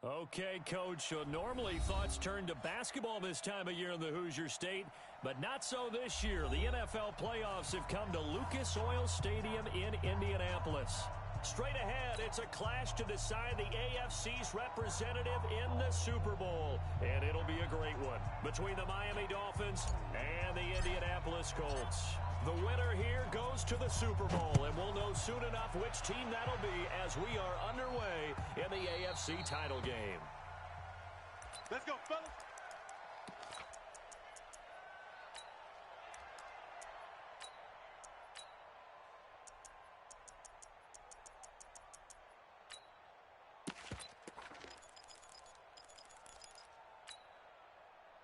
Okay, Coach, so normally thoughts turn to basketball this time of year in the Hoosier State, but not so this year. The NFL playoffs have come to Lucas Oil Stadium in Indianapolis. Straight ahead, it's a clash to decide the AFC's representative in the Super Bowl, and it'll be a great one between the Miami Dolphins and the Indianapolis Colts. The winner here goes to the Super Bowl, and we'll know soon enough which team that'll be as we are underway in the AFC title game. Let's go, fellas.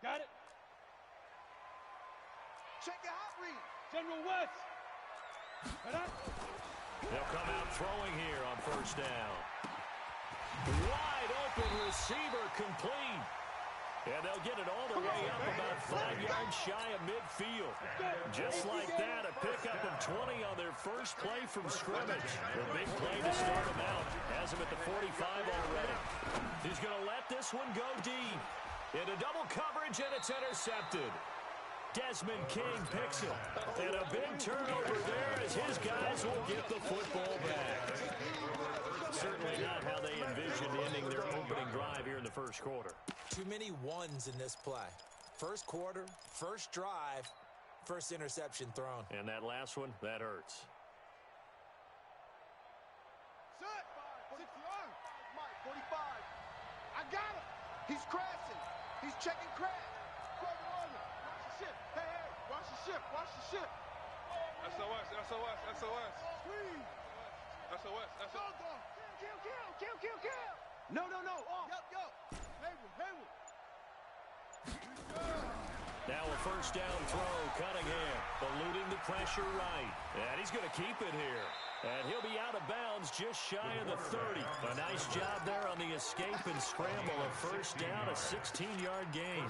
Got it. Check your hot read. General West. They'll come out throwing here on first down. Wide open receiver complete. And they'll get it all the way up about 5 yards shy of midfield. Just like that, a pickup of 20 on their first play from scrimmage. The big play to start them out. Has him at the 45 already. He's going to let this one go deep. Into double coverage, and it's intercepted. Desmond King picks it. And a big turnover there as his guys will get the football back. Certainly not how they envisioned ending their opening drive here in the first quarter. Too many ones in this play. First quarter, first drive, first interception thrown. And that last one, that hurts. Set. 60 yards. Mike, 45. I got him. He's crashing. He's checking crash. Watch the ship. Hey, hey, watch the ship. Watch the ship. SOS, SOS, SOS. Squeeze. SOS, SOS. Kill. No. Off. Yup. Hayward. Now a first down throw, Cunningham, eluding the pressure right. And he's going to keep it here. And he'll be out of bounds just shy of the 30. A nice job there on the escape and scramble. A first down, a 16-yard gain.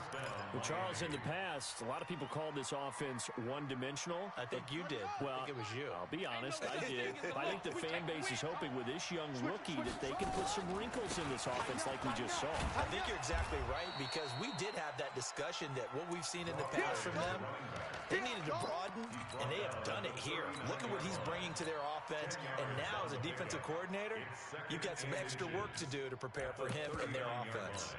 Well, Charles, in the past, a lot of people called this offense one-dimensional. I think you did. Well, I think it was you. I'll be honest, I did. I think the fan base is hoping with this young rookie that they can put some wrinkles in this offense like we just saw. I think you're exactly right, because we did have that discussion that what we've seen in the past from them, they needed to broaden, and they have done it here. Look at what he's bringing to their offense. And now, as a defensive coordinator, you've got some extra work to do to prepare for him and their offense.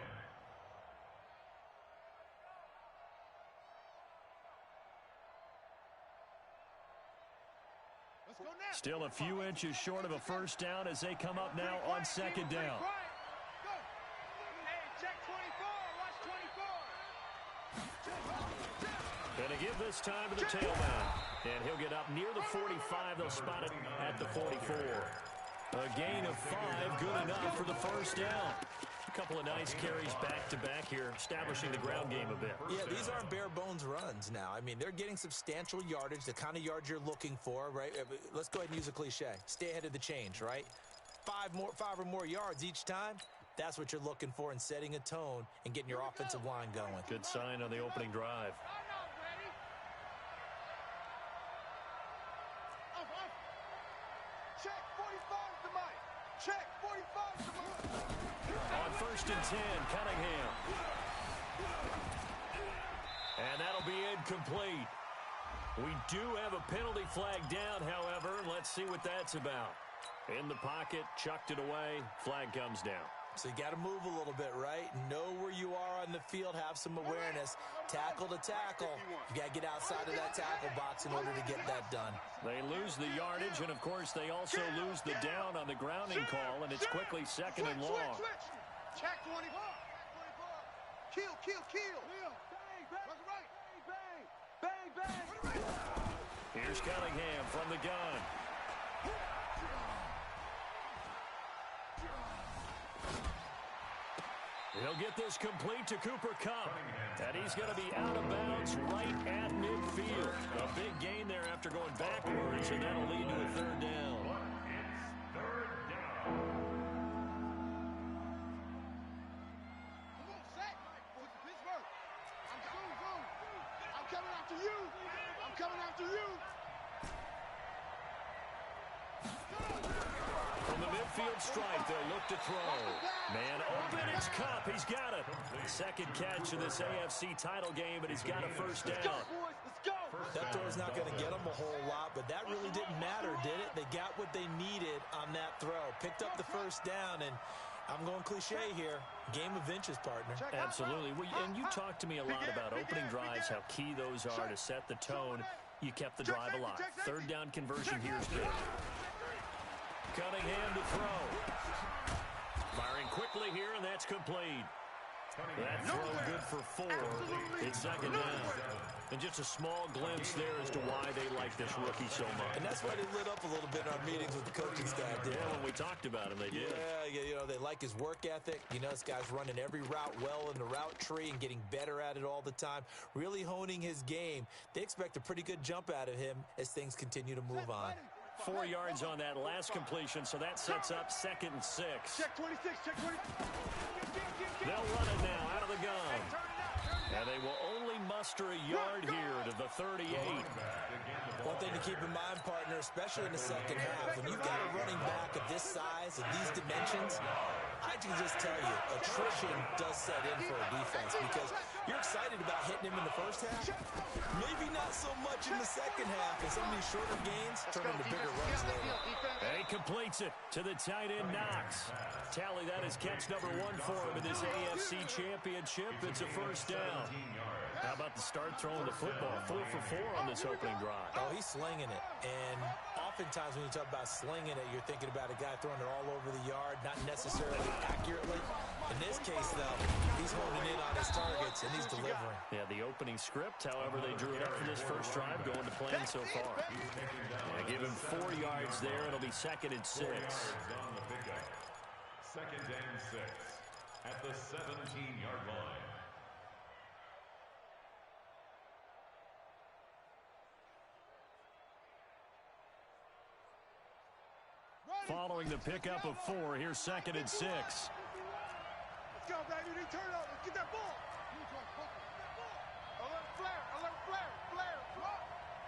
Still a few inches short of a first down as they come up now on second down. Going to give this time to the tailback. And he'll get up near the 45. They'll spot it at the 44. A gain of 5, good enough for the first down. A couple of nice carries back-to-back here, establishing the ground game a bit. Yeah, these aren't bare-bones runs now. I mean, they're getting substantial yardage, the kind of yards you're looking for, right? Let's go ahead and use a cliche. Stay ahead of the change, right? 5 or more yards each time. That's what you're looking for in setting a tone and getting your offensive line going. Good sign on the opening drive. Check 45 to Mike. Check 45 to Mike. On first and 10, Cunningham. And that'll be incomplete. We do have a penalty flag down, however. Let's see what that's about. In the pocket, chucked it away. Flag comes down. So you got to move a little bit, right? Know where you are on the field, have some awareness. Tackle to tackle. You got to get outside of that tackle box in order to get that done. They lose the yardage, and, of course, they also lose the down on the grounding call, and it's quickly second and long. Check 24. Kill. Bang. Here's Cunningham from the gun. He'll get this complete to Cooper Kupp. And he's going to be out of bounds right at midfield. A big gain there after going backwards, and that'll lead to a third down. Come on, set. Pittsburgh. I'm coming after you. From the midfield. midfield stripe. They'll look to throw. Man open, it's Cup. He's got it. Second catch of this AFC title game, and he's got a first down. That throw's not going to get them a whole lot, but that really didn't matter, did it? They got what they needed on that throw. Picked up the first down, and I'm going cliche here. Game of inches, partner. Absolutely. Well, and you talked to me a lot about opening drives, how key those are to set the tone. You kept the drive alive. Third down conversion here is good. Cunningham to throw. Firing quickly here, and that's complete. That throw good for 4. It's second down. And just a small glimpse there as to why they like this rookie so much. And that's why they lit up a little bit in our meetings with the coaching staff. Yeah, when we talked about him, they did. Yeah, you know, they like his work ethic. You know, this guy's running every route well in the route tree and getting better at it all the time, really honing his game. They expect a pretty good jump out of him as things continue to move on. 4 yards on that last completion, so that sets up 2nd and 6. Check 26, check 26. They'll run it now out of the gun. And they will only muster a yard here to the 38. One thing to keep in mind, partner, especially in the second half, when you've got a running back of this size, of these dimensions, I can just tell you, attrition does set in for a defense because you're excited about hitting him in the first half. Maybe not so much in the second half, and some of these shorter gains turn into bigger runs later. And he completes it to the tight end, Knox. Tally, that is catch number 1 for him in this AFC Championship. It's a first down. How about the start throwing the football? 4 for 4 on this opening drive. Oh, he's slinging it. And oftentimes when you talk about slinging it, you're thinking about a guy throwing it all over the yard, not necessarily accurately. In this case, though, he's honing in on his targets, and he's delivering. Yeah, the opening script, however, they drew it up for this first drive, going to plan so far. Yeah, give him 4 yards there. It'll be 2nd and 6. 2nd and 6 at the 17-yard line. Following the pickup of 4, here's 2nd and 6. Let's go, baby. They turn over. Let's get that ball. Alert flare. Alert flare. Flare.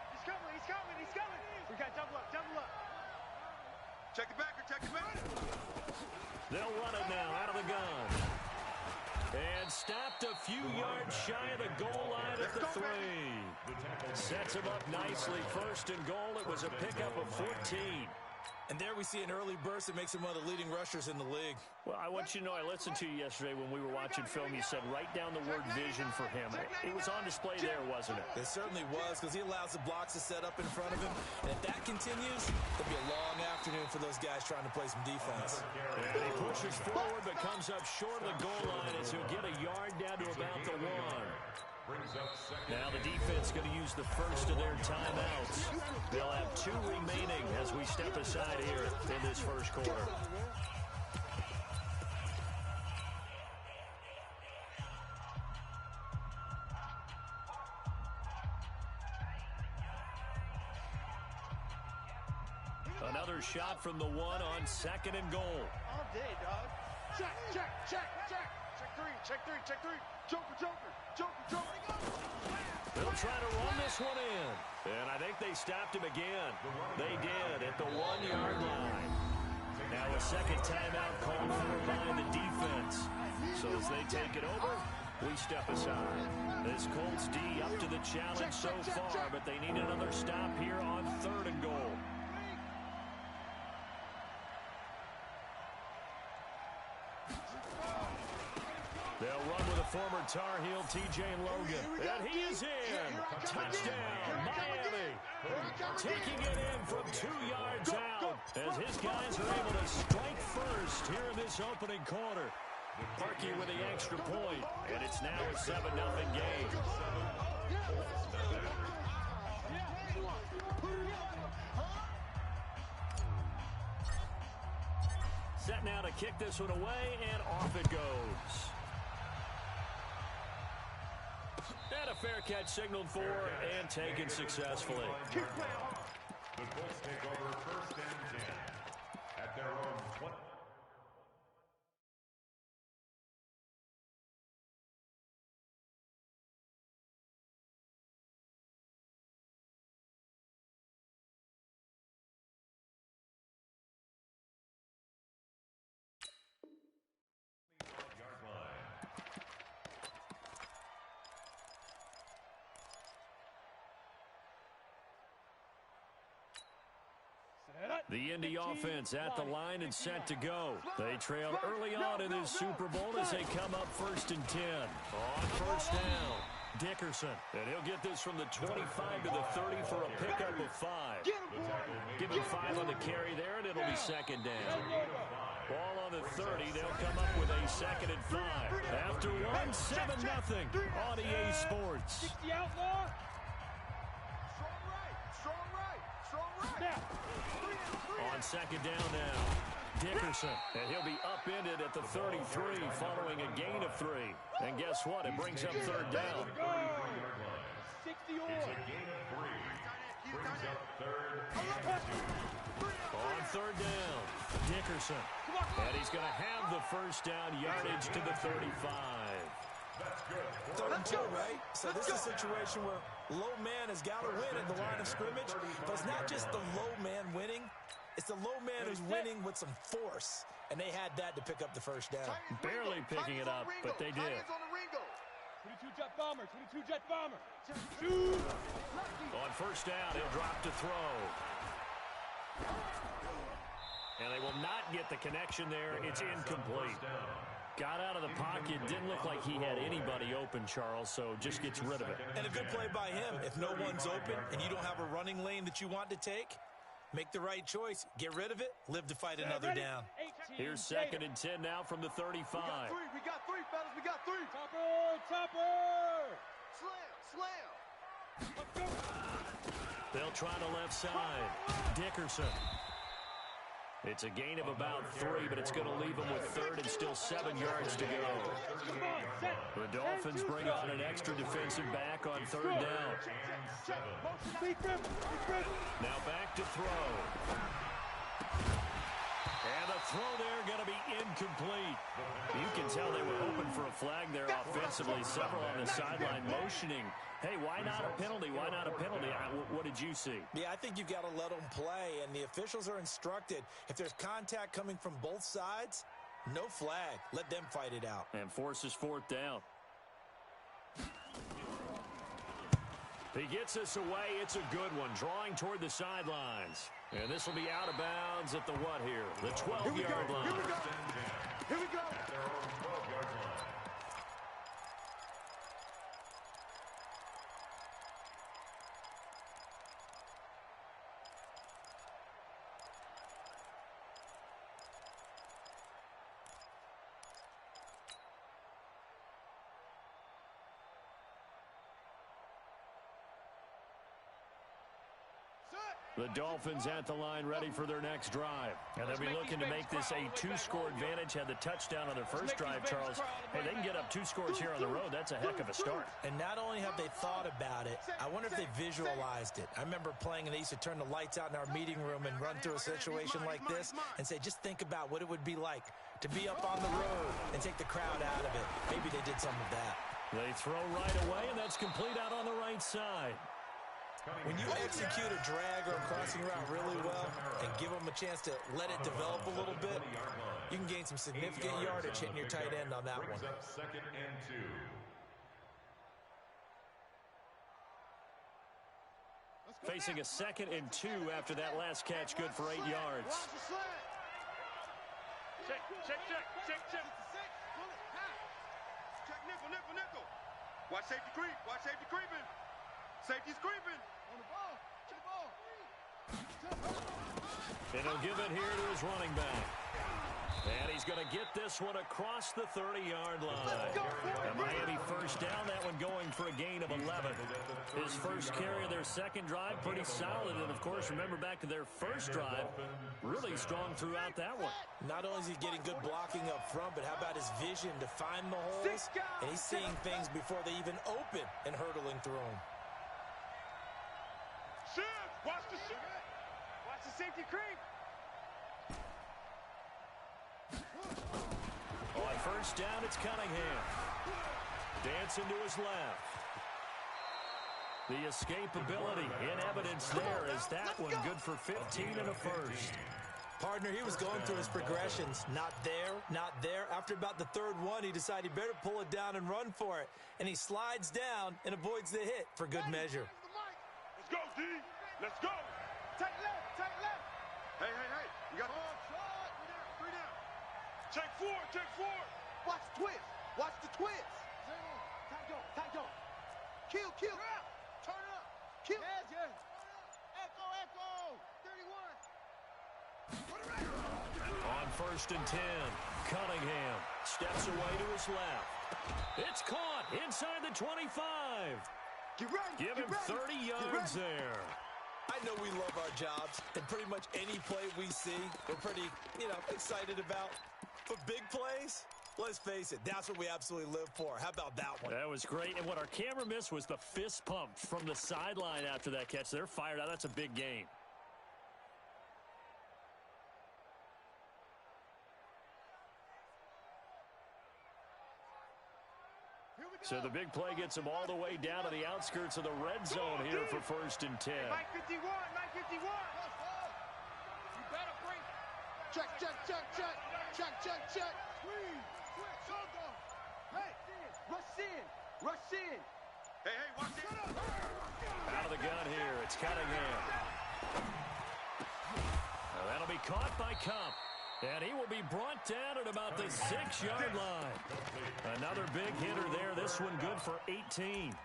He's coming. He's coming. He's coming. We got double up. Double up. Check it back. Check it back. They'll run it now out of the gun. And stopped a few yards shy of the goal line at the 3. Sets him up nicely. 1st and goal. It was a pickup of 14. And there we see an early burst that makes him one of the leading rushers in the league. Well, I want you to know, I listened to you yesterday when we were watching film. You said write down the word vision for him. It was on display there, wasn't it? It certainly was, because he allows the blocks to set up in front of him. And if that continues, it'll be a long afternoon for those guys trying to play some defense. And he pushes forward but comes up short of the goal line as he'll get a yard down to about the 1. Now the defense going to use the first of their timeouts. They'll have 2 remaining as we step aside here in this first quarter. Another shot from the 1 on 2nd and goal. All day, dog. Check, check, check, check. Check 3, check 3, check 3. Joker, joker, joker, joker. They'll try to run this one in. And I think they stopped him again. They did at the 1-yard line. Now a second timeout called for by the defense. So as they take it over, we step aside. This Colts D up to the challenge so far, but they need another stop here on 3rd and goal. They'll run with a former Tar Heel, T.J. Logan. And he is in. Touchdown, Miami. Taking it in from 2 yards out as his guys are able to strike first here in this opening quarter. Parkey with the extra point, and it's now a 7-0 game. Set now to kick this one away, and off it goes. And a fair catch signaled for and taken successfully. The Colts take over 1st and 10 at their own 20. The Indy offense at the line and set to go. They trail early on in this Super Bowl as they come up 1st and 10. On 1st down, Dickerson. And he'll get this from the 25 to the 30 for a pickup of 5. Give him 5 on the carry there, and it'll be 2nd down. Ball on the 30. They'll come up with a 2nd and 5. After one, 7-0 on EA Sports. 60 outlaw. Strong right. On 2nd down now, Dickerson. And he'll be upended at the 33 following a gain of 3. And guess what? It brings up 3rd down. 60 It's a gain of 3. Brings up 3rd and 2. On 3rd down, Dickerson. And he's going to have the 1st down yardage to the 35. That's good. 3rd and 2, right? So this is a situation where low man has got to win at the line of scrimmage. But it's not just the low man winning. It's the low man who's winning with some force. And they had that to pick up the 1st down. Barely picking it up, but they did. 22 jet bomber. On 1st down, he'll drop to throw. And they will not get the connection there. It's incomplete. Got out of the pocket. Didn't look like he had anybody open, Charles, so just gets rid of it. And a good play by him. If no one's open and you don't have a running lane that you want to take, make the right choice. Get rid of it. Live to fight another down. Here's 2nd and 10 now from the 35. We got 3, fellas. We got 3. Topper. Slam. Let's go. They'll try the left side. Dickerson. It's a gain of about 3, but it's going to leave them with 3rd and still 7 yards to go. The Dolphins bring on an extra defensive back on 3rd down. Now back to throw. And the throw there going to be incomplete. You can tell they were hoping for a flag there offensively. Several on the sideline motioning. Hey, why not a penalty? Why not a penalty? What did you see? Yeah, I think you've got to let them play, and the officials are instructed. If there's contact coming from both sides, no flag. Let them fight it out. And forces 4th down. He gets us away. It's a good one. Drawing toward the sidelines. And this will be out of bounds at the what here? The 12-yard line. Here we go. At their own 12-yard line. The Dolphins at the line ready for their next drive. And they'll be looking to make this a 2-score advantage. Had the touchdown on their first drive, Charles. Hey, they can get up 2 scores here on the road. That's a heck of a start. And not only have they thought about it, I wonder if they visualized it. I remember playing, and they used to turn the lights out in our meeting room and run through a situation like this and say, just think about what it would be like to be up on the road and take the crowd out of it. Maybe they did some of that. They throw right away, and that's complete out on the right side. When you execute a drag or a crossing route really well and give them a chance to let it develop a little bit, you can gain some significant yardage hitting your tight end on that one. 2nd and 2. Facing a 2nd and 2 after that last catch, good for 8 yards. Check. Check nickel. Watch safety creeping. Safety's creeping. On the ball. Check the ball. And he'll give it here to his running back. And he's going to get this one across the 30-yard line. And Miami 1st down, that one going for a gain of 11. His first carry of their second drive, pretty solid. And, of course, remember back to their first drive, really strong throughout that one. Not only is he getting good blocking up front, but how about his vision to find the holes? And he's seeing things before they even open and hurtling through them. Watch the safety creep. On 1st down, it's Cunningham. Dancing to his left. The escapability in evidence there is that one good for 15 and a first. Partner, he was going through his progressions. Not there. After about the 3rd one, he decided he better pull it down and run for it. And he slides down and avoids the hit for good measure. Let's go, D. Let's go. Tight left. Hey, hey, hey. You got shot. Three down. Check forward. Check forward. Watch the twist. Watch the twist. Tight go. Kill. Turn it up. Kill. Yeah. Echo. 31. On 1st and 10, Cunningham steps away to his left. It's caught inside the 25. Get ready. Give him 30 yards there. I know we love our jobs, and pretty much any play we see, we're pretty, excited about. But big plays, let's face it, that's what we absolutely live for. How about that one? That was great. And what our camera missed was the fist pump from the sideline after that catch. They're fired out. That's a big game. So the big play gets him all the way down to the outskirts of the red zone here for 1st and 10. Mike 51. You better bring. Check. Squeeze. Hey, rush in. Hey, watch it. Out of the gun here, it's Cunningham. Now that'll be caught by Cup. And he will be brought down at about the 6-yard line. Another big hitter there. This one good for 18.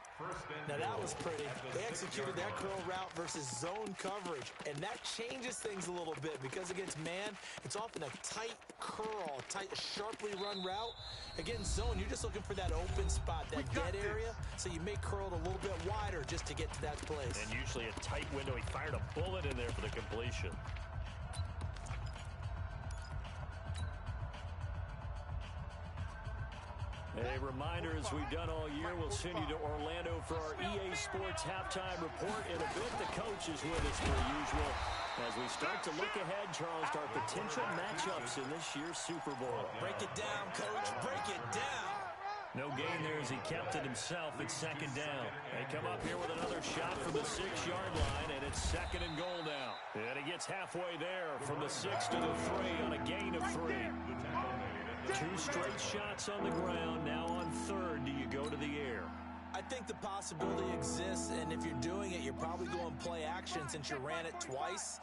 Now that was pretty. They executed that curl route versus zone coverage, and that changes things a little bit because against man, it's often a tight curl, sharply run route. Against zone, you're just looking for that open spot, that dead area, so you may curl it a little bit wider just to get to that place. And usually a tight window. He fired a bullet in there for the completion. A reminder, as we've done all year, we'll send you to Orlando for our EA Sports halftime report. In a bit, the coach is with us per usual as we start to look ahead, Charles, to our potential matchups in this year's Super Bowl. Break it down, Coach. Break it down. No gain there as he kept it himself. It's 2nd down. They come up here with another shot from the 6-yard line, and it's 2nd and goal now. And he gets halfway there from the 6 to the 3 on a gain of 3. 2 straight shots on the ground. Now on 3rd, do you go to the air? I think the possibility exists, and if you're doing it, you're probably going play action since you ran it twice.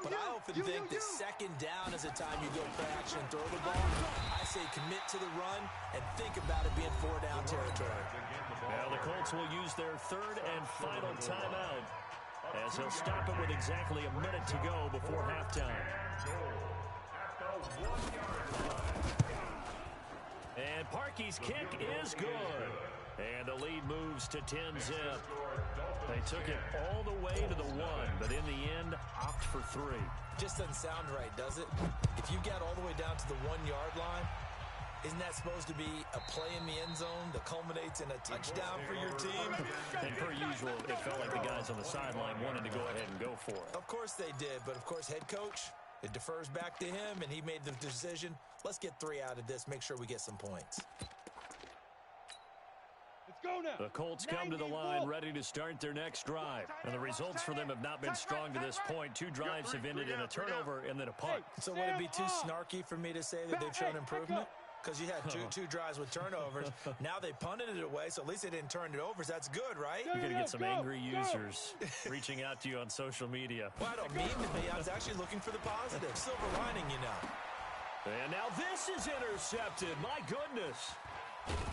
But I often think that 2nd down is the time you go play action and throw the ball. I say commit to the run and think about it being 4-down territory. Now the Colts will use their 3rd and final timeout as he'll stop it with exactly a minute to go before halftime. And Parkey's kick is good. And the lead moves to 10-zip. They took it all the way to the 1, but in the end, opt for 3. Just doesn't sound right, does it? If you got all the way down to the 1-yard line, isn't that supposed to be a play in the end zone that culminates in a touchdown for your team? And per usual, it felt like the guys on the sideline wanted to go ahead and go for it. Of course they did, but of course head coach, it defers back to him, and he made the decision. Let's get 3 out of this, make sure we get some points. Let's go now. The Colts come to the line ready to start their next drive. And the results for them have not been strong to this point. 2 drives have ended in a turnover and then a punt. So would it be too snarky for me to say that they've shown improvement? Because you had two drives with turnovers. Now they punted it away, so at least they didn't turn it over. So that's good, right? You're going to get some angry users reaching out to you on social media. Well, I don't mean to be. I was actually looking for the positive. Silver lining, you know. And now this is intercepted. My goodness.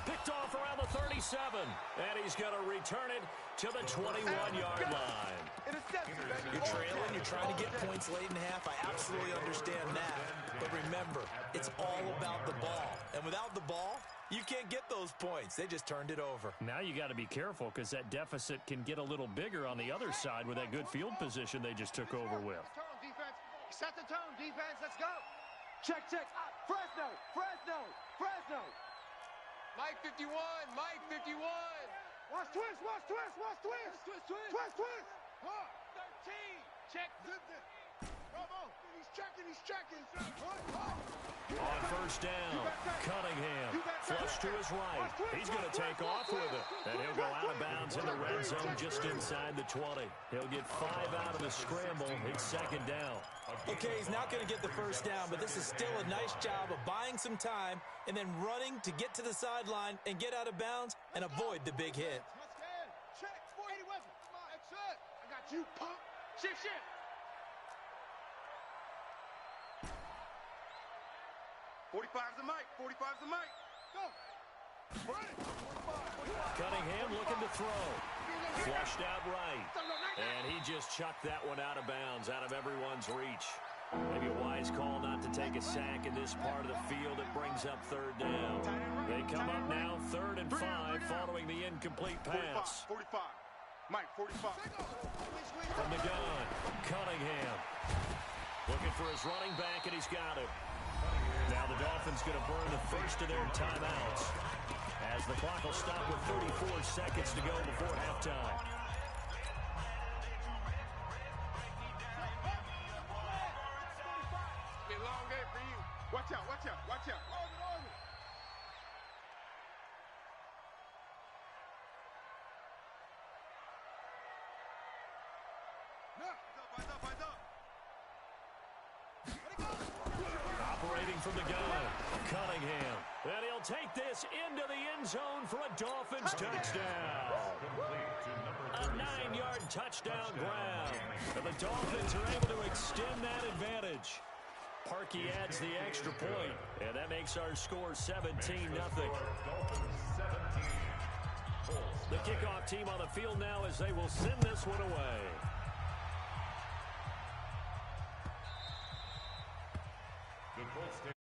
Picked off around the 37. And he's going to return it to the 21-yard line. You're trailing. You're trying to get points late in half. I absolutely understand that. But remember, it's all about the ball. And without the ball, you can't get those points. They just turned it over. Now you got to be careful because that deficit can get a little bigger on the other side with that good field position they just took over with. Set the tone, defense. Let's go. Check. Fresno. Mike 51. Mike 51. Watch twist. Twist. 13. Check. Bravo. He's checking. On 1st down, Cunningham flush to his right. He's going to take off with it. And he'll go out of bounds in the red zone just inside the 20. He'll get 5 out of the scramble. It's 2nd down. Okay, he's not going to get the 1st down, but this is still a nice job of buying some time and then running to get to the sideline and get out of bounds and avoid the big hit. Check. 40 weapons. That's it. I got you, punk. Shift. 45's the mic. 45's the mic. Go. Cunningham looking to throw. Flushed out right. And he just chucked that one out of bounds, out of everyone's reach. Maybe a wise call not to take a sack in this part of the field. It brings up third down. They come up now 3rd and 5 following the incomplete pass. 45. Mike, 45. From the gun, Cunningham. Looking for his running back, and he's got it. Now the Dolphins going to burn the first of their timeouts as the clock will stop with 34 seconds to go before halftime. Be a long game for you. Watch out, watch out, watch out. Operating from the gun, Cunningham. And he'll take this into the end zone for a Dolphins touchdown. A 9-yard touchdown grab. And the Dolphins are able to extend that advantage. Parkey adds the extra point, and that makes our score 17-0. The kickoff team on the field now as they will send this one away. The Colts take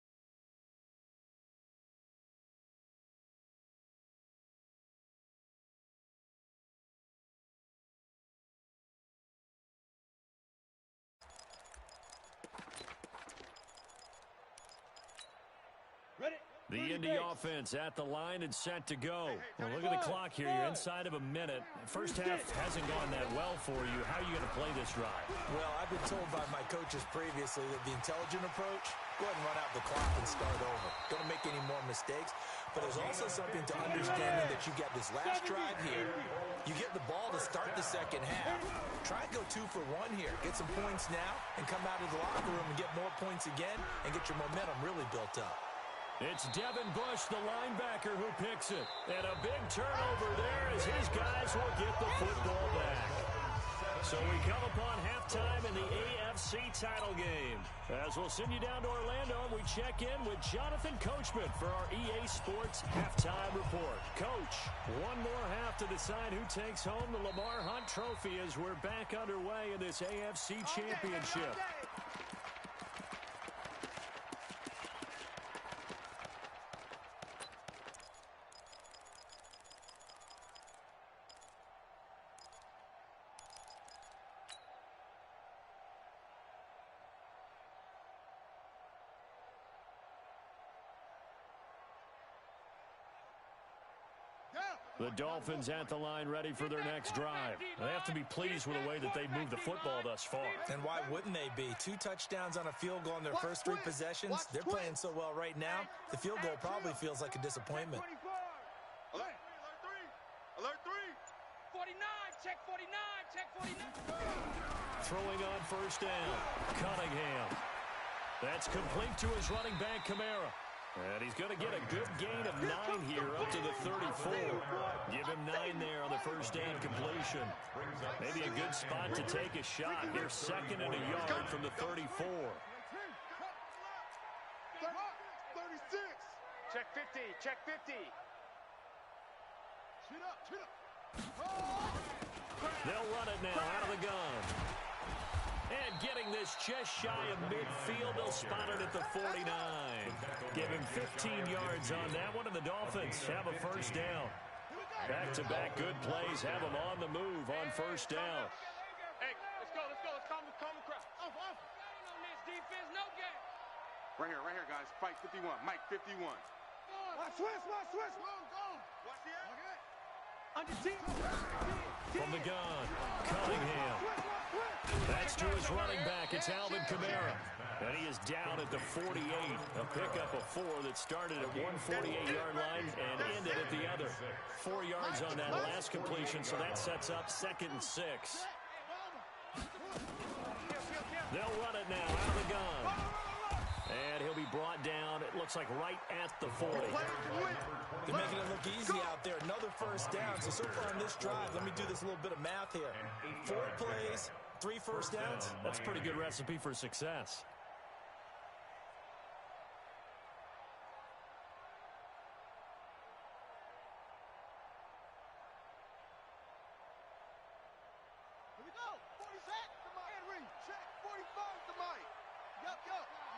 The Indy offense at the line and set to go. Well, look at the clock here. You're inside of a minute. First half hasn't gone that well for you. How are you going to play this drive? Well, I've been told by my coaches previously that the intelligent approach, go ahead and run out the clock and start over. Don't make any more mistakes. But there's also something to understanding that you get this last drive here. You get the ball to start the second half. Try and go 2 for 1 here. Get some points now and come out of the locker room and get more points again and get your momentum really built up. It's Devin Bush, the linebacker, who picks it. And a big turnover there as his guys will get the football back. So we come upon halftime in the AFC title game. As we'll send you down to Orlando, we check in with Jonathan Coachman for our EA Sports halftime report. Coach, one more half to decide who takes home the Lamar Hunt Trophy as we're back underway in this AFC Championship. The Dolphins at the line ready for their next drive. They have to be pleased with the way that they've moved the football thus far. And why wouldn't they be? 2 touchdowns on a field goal in their first 3 possessions. They're playing so well right now, the field goal probably feels like a disappointment. Alert 3. Alert 3. 49, check 49, check 49. Throwing on first down, Cunningham. That's complete to his running back, Kamara. And he's going to get a good gain of 9 here up to the 34. Give him 9 there on the first down completion. Maybe a good spot to take a shot. Here, 2nd and a yard from the 34. 36. Check 50, check 50. Chin up, chin up. They'll run it now out of the gun. And getting this just shy of midfield, they'll spot it at the 49. Give him 15 yards on that one, and the Dolphins have a first down. Back-to-back good plays have them on the move on first down. Hey, let's go, let's calm the crowd. Off. On this defense, no game. Right here, guys. Fight 51. Mike, 51. Watch switch. Watch the air. Under team. From the gun, Cunningham. That's to his running back. It's Alvin Kamara. And he is down at the 48. A pickup of 4 that started at one 48-yard line and ended at the other. 4 yards on that last completion, so that sets up 2nd and 6. They'll run it now out of the gun. And he'll be brought down, it looks like right at the 40. They're making it look easy out there. Another first down. So far on this drive, let me do this little bit of math here. 4 plays, 3 first downs. That's a pretty good recipe for success. First the mic. Yup.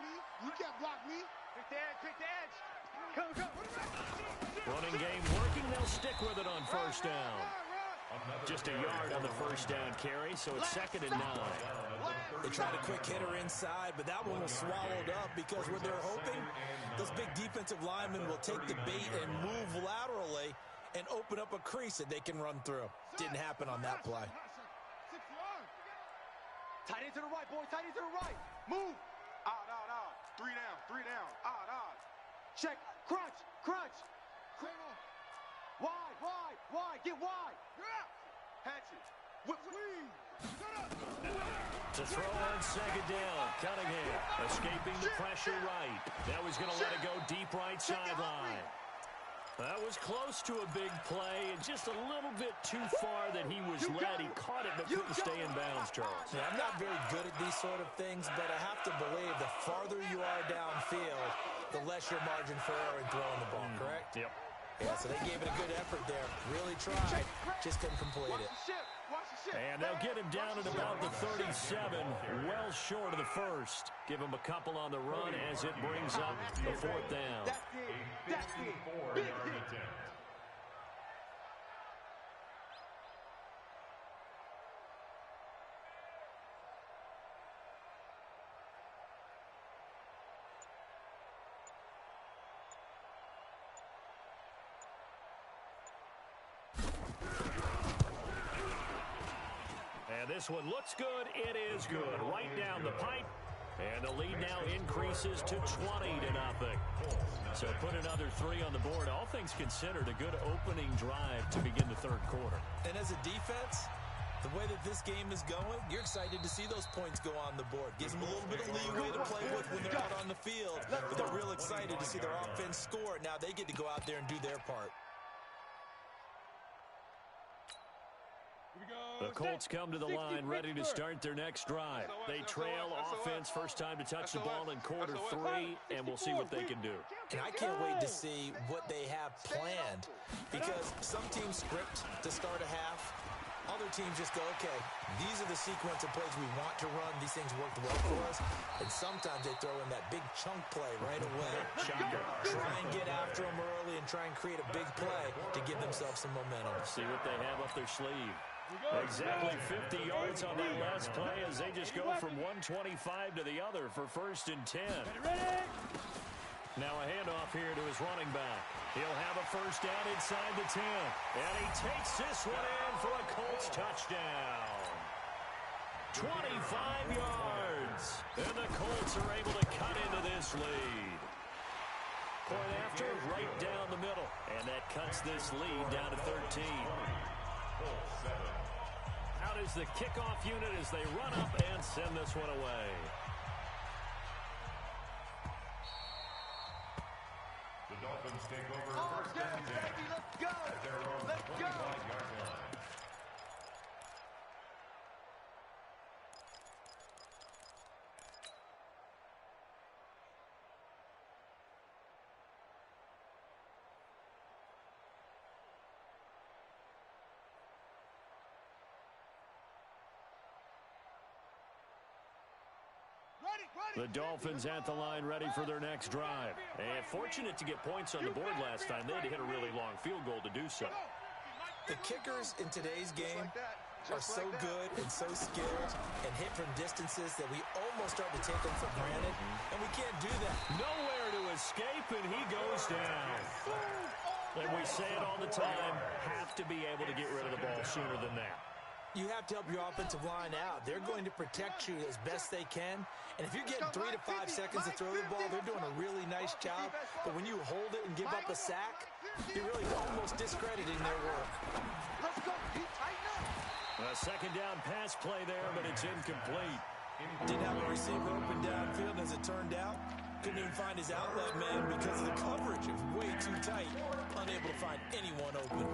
Me. You can't block me. Pick the edge. Come. Running game working. They'll stick with it on first down. Just a yard on the first down carry, so it's 2nd and 9. They tried a quick hitter inside, but that one was swallowed up because what they're hoping, those big defensive linemen will take the bait and move laterally and open up a crease that they can run through. Didn't happen on that play. Tight end to the right, boy. Tight end to the right. Move. Odd. 3 down. Odd. Check. Crunch. Wide. Get wide. Hatchet. Whip. To throw on 2nd down. Cunningham escaping the pressure right. Now he's going to let it go deep right sideline. That was close to a big play and just a little bit too far that he was led. He caught it but couldn't stay in bounds, Charles. Yeah, I'm not very good at these sort of things, but I have to believe the farther you are downfield, the less your margin for error in throwing the ball, correct? Yep. Yeah, so they gave it a good effort there. Really tried, just couldn't complete it. And they'll get him down at about the 37, well short of the first. Give him a couple on the run as it brings up the 4th down. That's it. 4-yard attempt. And this one looks good. It is good. Right down the pipe. And the lead now increases to 20-0. So put another 3 on the board. All things considered, a good opening drive to begin the 3rd quarter. And as a defense, the way that this game is going, you're excited to see those points go on the board. Gives them a little bit of leeway to play with when they're out on the field. But they're real excited to see their offense score. Now they get to go out there and do their part. The Colts come to the line ready to start their next drive. They trail offense, first time to touch the ball in quarter 3, and we'll see what they can do. And I can't wait to see what they have planned, because some teams script to start a half. Other teams just go, okay, these are the sequence of plays we want to run. These things worked well for us. And sometimes they throw in that big chunk play right away. Try and get after them early and try and create a big play to give themselves some momentum. See what they have up their sleeve. Exactly 50 yards on that last play as they just go from 125 to the other for 1st and 10. Now a handoff here to his running back. He'll have a first down inside the 10. And he takes this one in for a Colts touchdown. 25 yards. And the Colts are able to cut into this lead. Point after, right down the middle. And that cuts this lead down to 13. Out is the kickoff unit as they run up and send this one away. The Dolphins take over 1st and 10 at their own 25-yard line. The Dolphins at the line ready for their next drive. And fortunate to get points on the board last time. They had to hit a really long field goal to do so. The kickers in today's game are so good and so skilled and hit from distances that we almost start to take them for granted, and we can't do that. Nowhere to escape, and he goes down. And we say it all the time, have to be able to get rid of the ball sooner than that. You have to help your offensive line out. They're going to protect you as best they can. And if you're getting 3 to 5 seconds to throw the ball, they're doing a really nice job. But when you hold it and give up a sack, you're really almost discrediting their work. Let's go. Tighten up. A second down pass play there, but it's incomplete. Didn't have a receiver open downfield, as it turned out. Couldn't even find his outlet man because of the coverage. It was way too tight. Unable to find anyone open.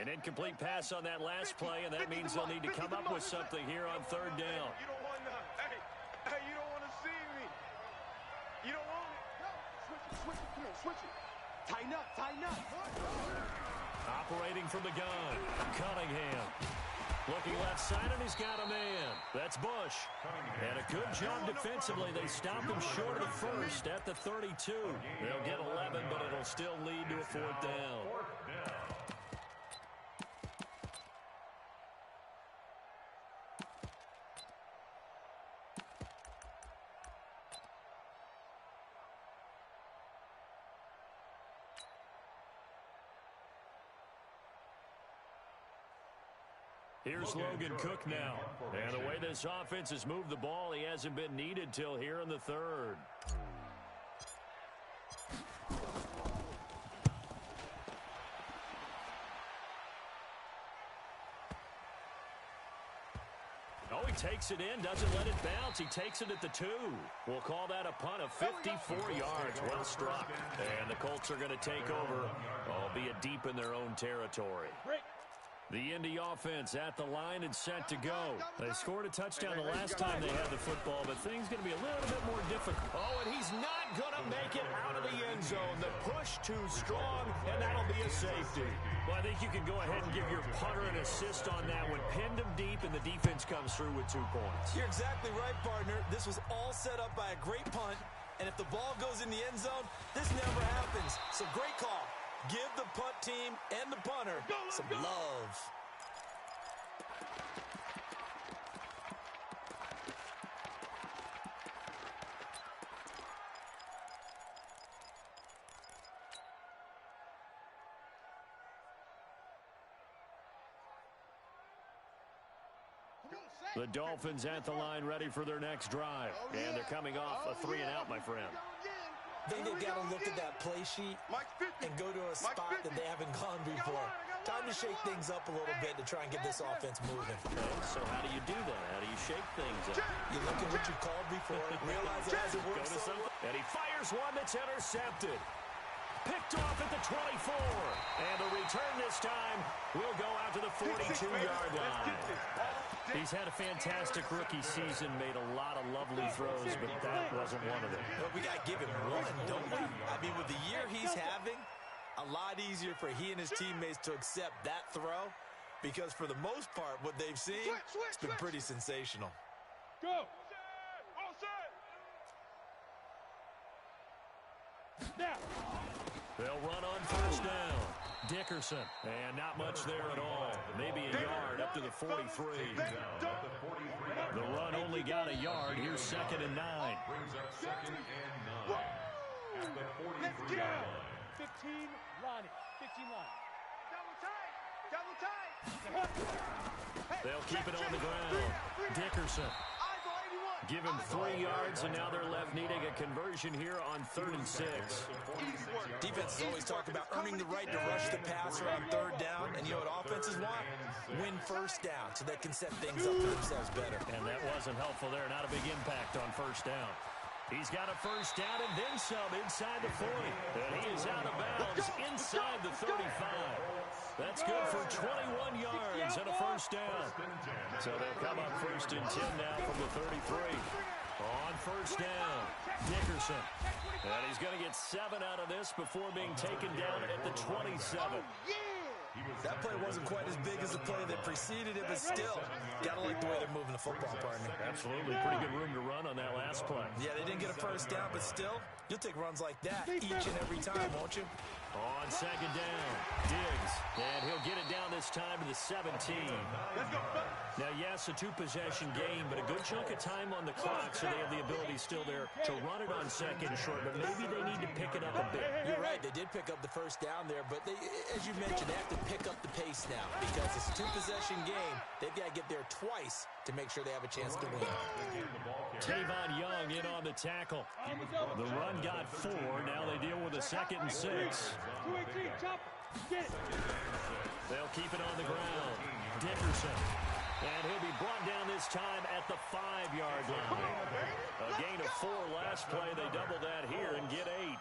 An incomplete pass on that last play, and that means they'll need to come up with something here on 3rd down. You don't want to, hey, you don't want to see me. You don't want it. Switch it. Come on, switch it. Tighten up. Operating from the gun, Cunningham. Looking left side, and he's got a man. That's Bush. And a good job defensively. They stopped him short of the first at the 32. They'll get 11, but it'll still lead to a fourth down. Here's Logan Cook now. And the way this offense has moved the ball, he hasn't been needed till here in the third. Oh, he takes it in, doesn't let it bounce. He takes it at the 2. We'll call that a punt of 54 yards. Well struck. And the Colts are going to take over, albeit deep in their own territory. The Indy offense at the line and set to go. They scored a touchdown the last time they had the football, but things going to be a little bit more difficult. Oh, and he's not going to make it out of the end zone. The push too strong, and that'll be a safety. Well, I think you can go ahead and give your punter an assist on that one. Pinned him deep, and the defense comes through with 2 points. You're exactly right, partner. This was all set up by a great punt, and if the ball goes in the end zone, this never happens. So great call. Give the punt team and the punter some love. The Dolphins at the line ready for their next drive. And they're coming off a 3-and-out, my friend. I think they've got to look at that play sheet and go to a spot that they haven't gone before. Time to shake things up a little bit to try and get this offense moving. Okay, so how do you do that? How do you shake things up? You look at what you called before, realize it hasn't worked so well. And he fires one that's intercepted. Picked off at the 24. And the return this time will go out to the 42-yard line. He's had a fantastic rookie season, made a lot of lovely throws, but that wasn't one of them. But we got to give him one, don't we? I mean, with the year he's having, a lot easier for he and his teammates to accept that throw, because for the most part, what they've seen, it's been pretty sensational. Go. All set. Now. They'll run on first down. Dickerson, and not much there at all. Maybe a yard up to the 43. The run only got a yard. Here's 2nd and 9. Brings up 2nd and 9 at the 43 line. 15, Lonnie. 15 line. Double tight. They'll keep it on the ground. Dickerson. Give him 3 yards, and now they're left needing a conversion here on 3rd and 6. Defense has always talked about earning the right to rush the passer on 3rd down, and you know what offenses want? Win first down so they can set things up for themselves better. And that wasn't helpful there. Not a big impact on first down. He's got a first down and then some inside the 40. And he is out of bounds inside the 35. That's good for 21 yards and a first down. So they'll come up 1st and 10 now from the 33. On first down, Dickerson. And he's going to get 7 out of this before being taken down at the 27. That play wasn't quite as big as the play that preceded it, but still, gotta like the way they're moving the football, partner. Absolutely. Pretty good room to run on that last play. Yeah, they didn't get a first down, but still, you'll take runs like that each and every time, won't you? On 2nd down, Diggs. And he'll get it down this time to the 17. Now, yes, a 2-possession game, but a good chunk of time on the clock, so they have the ability still there to run it on 2nd and short, but maybe they need to pick it up a bit. You're right, they did pick up the first down there, but they, as you mentioned, they have to pick up the pace now because it's a 2-possession game. They've got to get there twice to make sure they have a chance to win. Tavon Young in on the tackle. The run got 4. Now they deal with a 2nd and 6. 218, chop. Get it. They'll keep it on the ground. Dickerson. And he'll be brought down this time at the 5-yard line. A gain of 4 last play. They double that here and get 8.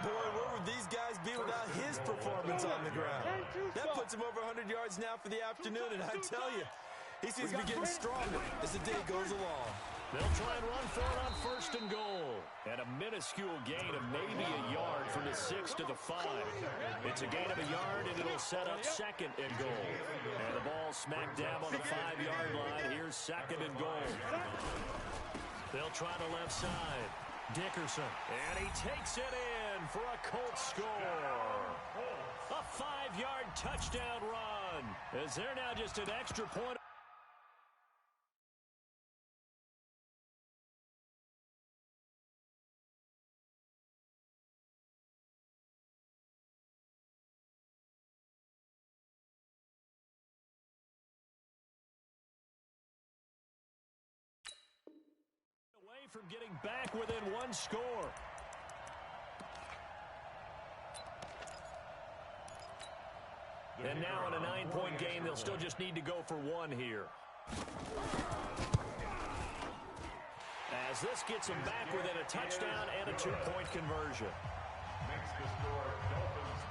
Boy, where would these guys be without his performance on the ground? That puts him over 100 yards now for the afternoon, and I tell you, he seems to be getting stronger as the day goes along. They'll try and run for it on 1st and goal. And a minuscule gain of maybe a yard from the 6 to the 5. It's a gain of a yard, and it'll set up second and goal. And the ball smack dab on the 5-yard line. Here's second and goal. They'll try the left side. Dickerson. And he takes it in for a Colts score. A 5-yard touchdown run. As they're now just an extra point. Away from getting back within one score. And now in a 9-point game, they'll still just need to go for one here. As this gets them back within a touchdown and a 2-point conversion. Makes the score Dolphins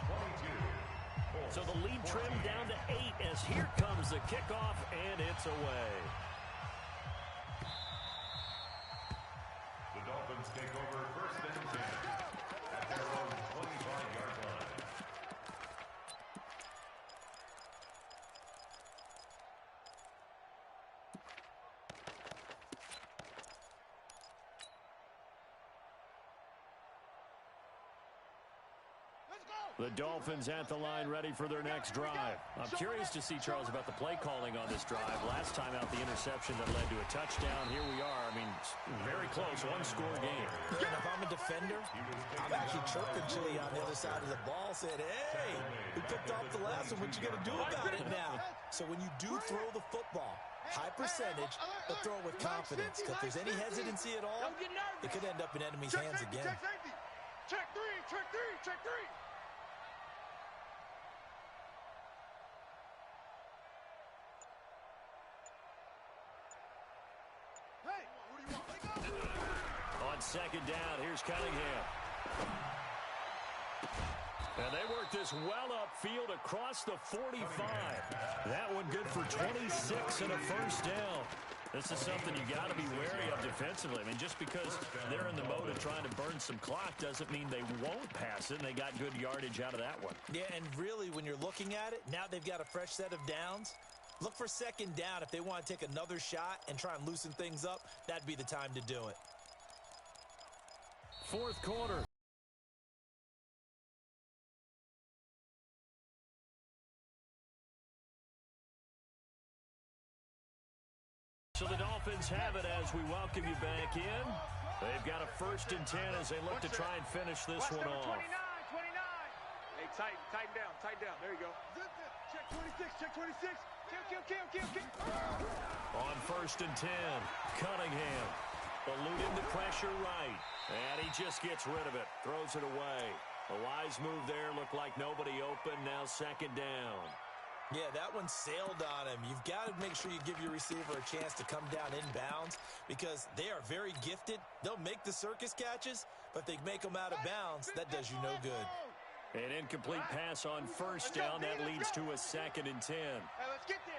22. So the lead trimmed down to 8 as here comes the kickoff, and it's away. The Dolphins take over first and 10 at their own 25-yard line. The Dolphins at the line ready for their next drive. I'm curious to see, Charles, about the play calling on this drive. Last time out, the interception that led to a touchdown. Here we are. I mean, very close, one-score game. And if I'm a defender, I'm actually chirping Chili on the other side of the ball, saying, hey, we picked off the last one. What you going to do about it now? So when you do throw the football, high percentage, but throw it with confidence. Because if there's any hesitancy at all, it could end up in enemy's hands again. Check three, check three, check three. On second down, here's Cunningham. And they work this well upfield across the 45. That one good for 26 and a first down. This is something you got to be wary of defensively. I mean, just because they're in the mode of trying to burn some clock doesn't mean they won't pass it, and they got good yardage out of that one. Yeah, and really, when you're looking at it, now they've got a fresh set of downs. Look for second down. If they want to take another shot and try and loosen things up, that'd be the time to do it. Fourth quarter. So the Dolphins have it as we welcome you back in. They've got a first and 10 as they look to try and finish this one off. 29. Hey, tighten down. There you go. Check 26, check 26. Kill. On first and 10, Cunningham eluding the pressure right. And he just gets rid of it, throws it away. A wise move there, looked like nobody open, now second down. Yeah, that one sailed on him. You've got to make sure you give your receiver a chance to come down inbounds because they are very gifted. They'll make the circus catches, but they make them out of bounds. That does you no good. An incomplete pass on first down. That leads to a second and 10. Hey, let's get there.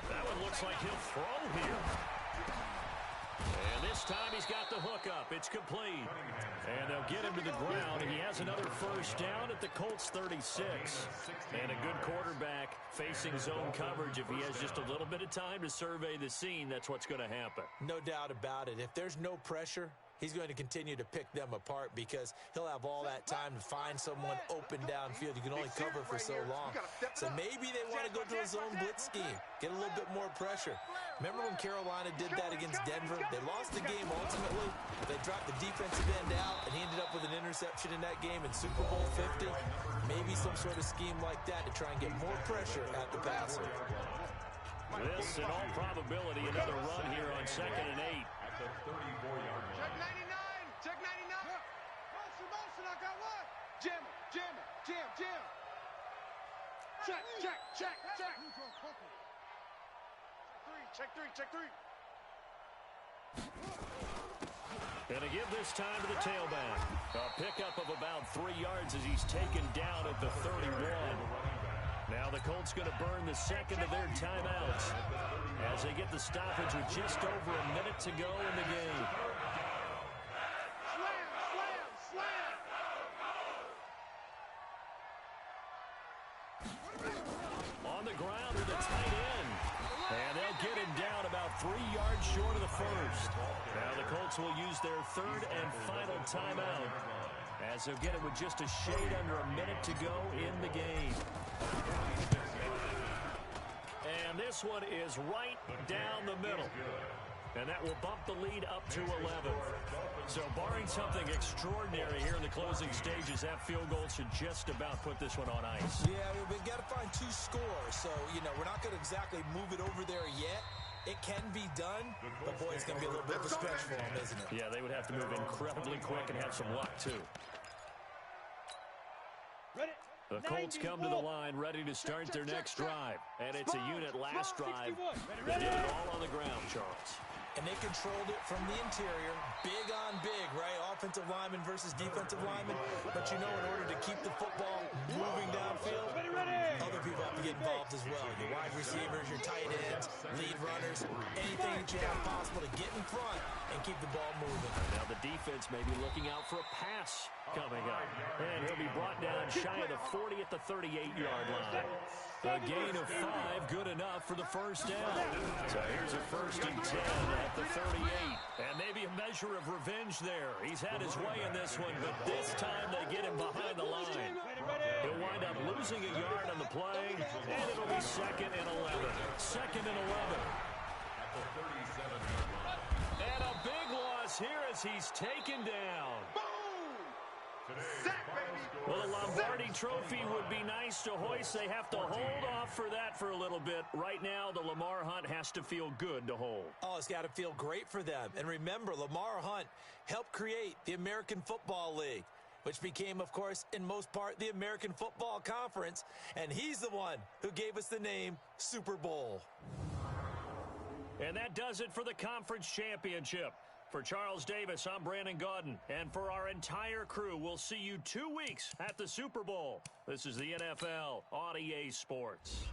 That one looks like he'll throw here. And this time he's got the hook up. It's complete. And they'll get him to the ground. And he has another first down at the Colts 36. And a good quarterback facing zone coverage. If he has just a little bit of time to survey the scene, that's what's going to happen. No doubt about it. If there's no pressure, he's going to continue to pick them apart because he'll have all that time to find someone open downfield. You can only cover for so long. So maybe they want to go to a zone blitz scheme, get a little bit more pressure. Remember when Carolina did that against Denver? They lost the game ultimately. They dropped the defensive end out, and he ended up with an interception in that game in Super Bowl 50. Maybe some sort of scheme like that to try and get more pressure at the passer. This, in all probability, another run here on second and 8. At the 34-yard line. Check 99. Motion, I got one. Jam. Check. Check three. And to give this time to the tailback. A pickup of about 3 yards as he's taken down at the 31. Now Now the Colts going to burn the second of their timeouts as they get the stoppage with just over a minute to go in the game. On the ground with a tight end. And they'll get him down about 3 yards short of the first. Now the Colts will use their third and final timeout as they'll get it with just a shade under a minute to go in the game. And this one is right down the middle. And that will bump the lead up to 11. So barring something extraordinary here in the closing stages, that field goal should just about put this one on ice. Yeah, we've got to find 2 scores. So, we're not going to exactly move it over there yet. It can be done, but boy, it's going to be a little bit of a stretch for them, isn't it? Yeah, they would have to move incredibly quick and have some luck, too. The Colts come to the line ready to start their next drive. And it's a unit last drive. They did it all on the ground, Charles. And they controlled it from the interior. Big on big, right? Offensive lineman versus defensive lineman. But in order to keep the football moving downfield, other people have to get involved as well. Your wide receivers, your tight ends, lead runners, anything that you have possible to get in front and keep the ball moving. Now the defense may be looking out for a pass coming up. And he'll be brought down shy of the 40 at the 38-yard line. A gain of 5, good enough for the first down. So here's a 1st and 10 at the 38. And maybe a measure of revenge there. He's had his way in this one, but this time they get him behind the line. He'll wind up losing a yard on the play, and it'll be 2nd and 11. 2nd and 11. And a big loss here as he's taken down. Well, the Lombardi Trophy would be nice to hoist. They have to hold off for that for a little bit. Right now, the Lamar Hunt has to feel good to hold. Oh, it's got to feel great for them. And remember, Lamar Hunt helped create the American Football League, which became, of course, in most part, the American Football Conference. And he's the one who gave us the name Super Bowl. And that does it for the conference championship. For Charles Davis, I'm Brandon Gaudin. And for our entire crew, we'll see you 2 weeks at the Super Bowl. This is the NFL on EA Sports.